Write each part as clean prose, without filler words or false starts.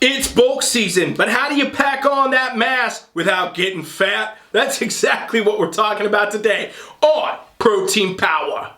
It's bulk season, but how do you pack on that mass without getting fat? That's exactly what we're talking about today on Protein Power.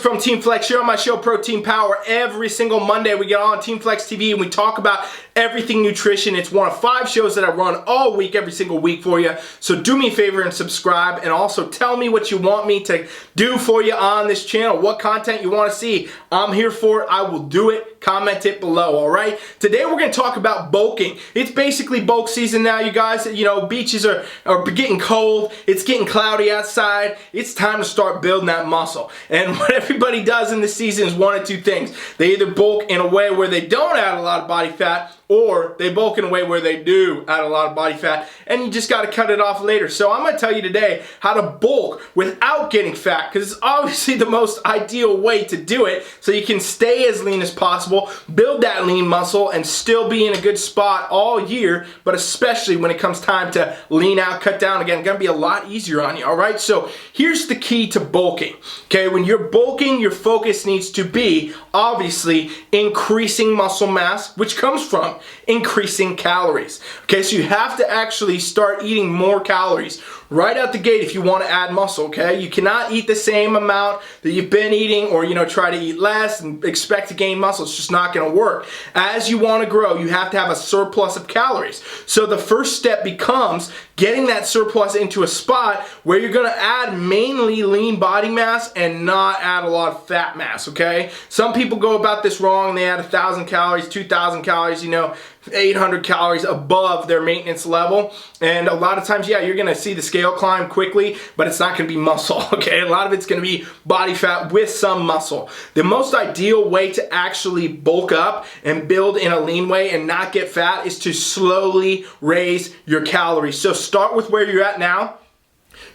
From Team Flex here on my show Protein Power. Every single Monday we get on Team Flex TV and we talk about everything nutrition. It's one of 5 shows that I run all week, every single week for you. So do me a favor and subscribe, and also tell me what you want me to do for you on this channel. What content you want to see. I'm here for it. I will do it. Comment it below, alright? Today we're going to talk about bulking. It's basically bulk season now, you guys. You know, beaches are getting cold. It's getting cloudy outside. It's time to start building that muscle. And what everybody does in this season is one of 2 things. They either bulk in a way where they don't add a lot of body fat, or they bulk in a way where they do add a lot of body fat, and you just got to cut it off later. So I'm going to tell you today how to bulk without getting fat, because it's obviously the most ideal way to do it, so you can stay as lean as possible, build that lean muscle, and still be in a good spot all year, but especially when it comes time to lean out, cut down again. It's going to be a lot easier on you, all right? So here's the key to bulking, okay? When you're bulking, your focus needs to be, obviously, increasing muscle mass, which comes from increasing calories. Okay, so you have to actually start eating more calories right out the gate if you want to add muscle, okay? You cannot eat the same amount that you've been eating, or, you know, try to eat less and expect to gain muscle. It's just not going to work. As you want to grow, you have to have a surplus of calories. So the first step becomes getting that surplus into a spot where you're going to add mainly lean body mass and not add a lot of fat mass, okay? Some people go about this wrong. They add 1,000 calories, 2,000 calories, you know, 800 calories above their maintenance level, and a lot of times, yeah, you're gonna see the scale climb quickly, but it's not gonna be muscle, okay? A lot of it's gonna be body fat with some muscle. The most ideal way to actually bulk up and build in a lean way and not get fat is to slowly raise your calories. So start with where you're at now,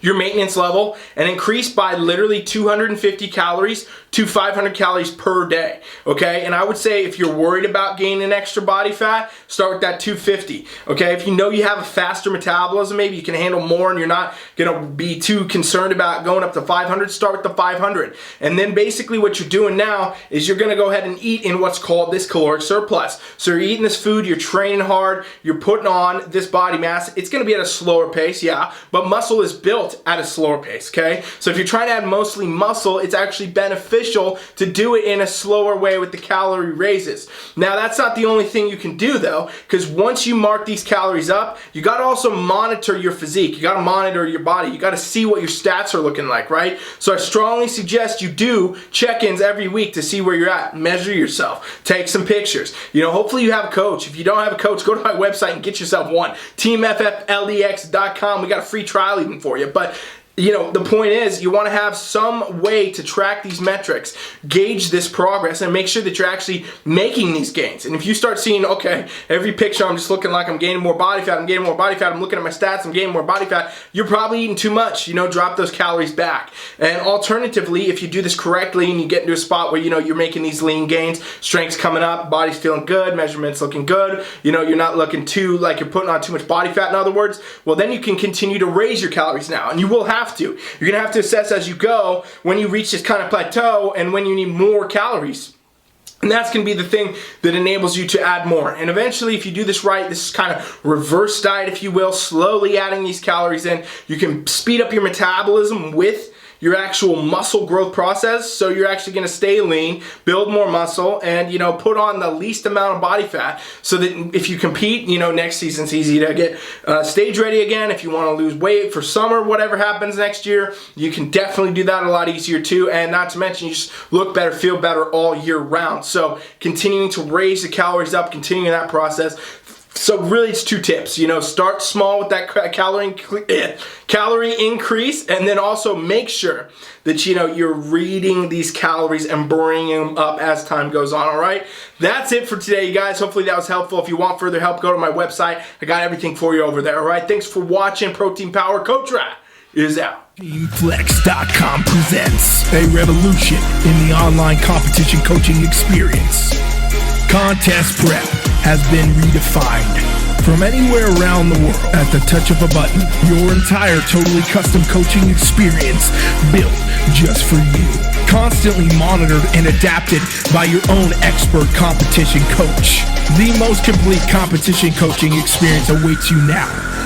your maintenance level, and increase by literally 250 calories to 500 calories per day, okay? And I would say if you're worried about gaining extra body fat, start with that 250, okay? If you know you have a faster metabolism, maybe you can handle more and you're not gonna be too concerned about going up to 500, start with the 500. And then basically what you're doing now is you're gonna go ahead and eat in what's called this caloric surplus. So you're eating this food, you're training hard, you're putting on this body mass. It's gonna be at a slower pace, yeah, but muscle is built at a slower pace, okay? So if you're trying to add mostly muscle, it's actually beneficial to do it in a slower way with the calorie raises. Now, that's not the only thing you can do though, because once you mark these calories up, you got to also monitor your physique. You got to monitor your body. You got to see what your stats are looking like, right? So I strongly suggest you do check-ins every week to see where you're at. Measure yourself. Take some pictures. You know, hopefully you have a coach. If you don't have a coach, go to my website and get yourself one. TeamFFLEX.com. We got a free trial even for you. But you know, the point is you want to have some way to track these metrics, gauge this progress, and make sure that you're actually making these gains. And if you start seeing, okay, every picture I'm just looking like I'm gaining more body fat, I'm gaining more body fat, I'm looking at my stats, I'm gaining more body fat, you're probably eating too much. You know, drop those calories back. And alternatively, if you do this correctly and you get into a spot where, you know, you're making these lean gains, strength's coming up, body's feeling good, measurements looking good, you know, you're not looking too like you're putting on too much body fat, in other words, well, then you can continue to raise your calories now. And you will have to. You're gonna have to assess as you go when you reach this kind of plateau and when you need more calories. And that's going to be the thing that enables you to add more. And eventually, if you do this right, this is kind of reverse diet, if you will, slowly adding these calories in, you can speed up your metabolism with your actual muscle growth process, so you're actually going to stay lean, build more muscle, and, you know, put on the least amount of body fat, so that if you compete, you know, next season it's easy to get stage ready again. If you want to lose weight for summer, whatever happens next year, you can definitely do that a lot easier too. And not to mention, you just look better, feel better all year round. So continuing to raise the calories up, continuing that process. So really it's 2 tips, you know, start small with that calorie increase, and then also make sure that, you know, you're reading these calories and burning them up as time goes on, all right? That's it for today, you guys. Hopefully that was helpful. If you want further help, go to my website. I got everything for you over there, all right? Thanks for watching. Protein Power. Coach Rat is out. TeamFlex.com presents a revolution in the online competition coaching experience. Contest prep has been redefined. From anywhere around the world, at the touch of a button, your entire totally custom coaching experience built just for you. Constantly monitored and adapted by your own expert competition coach. The most complete competition coaching experience awaits you now.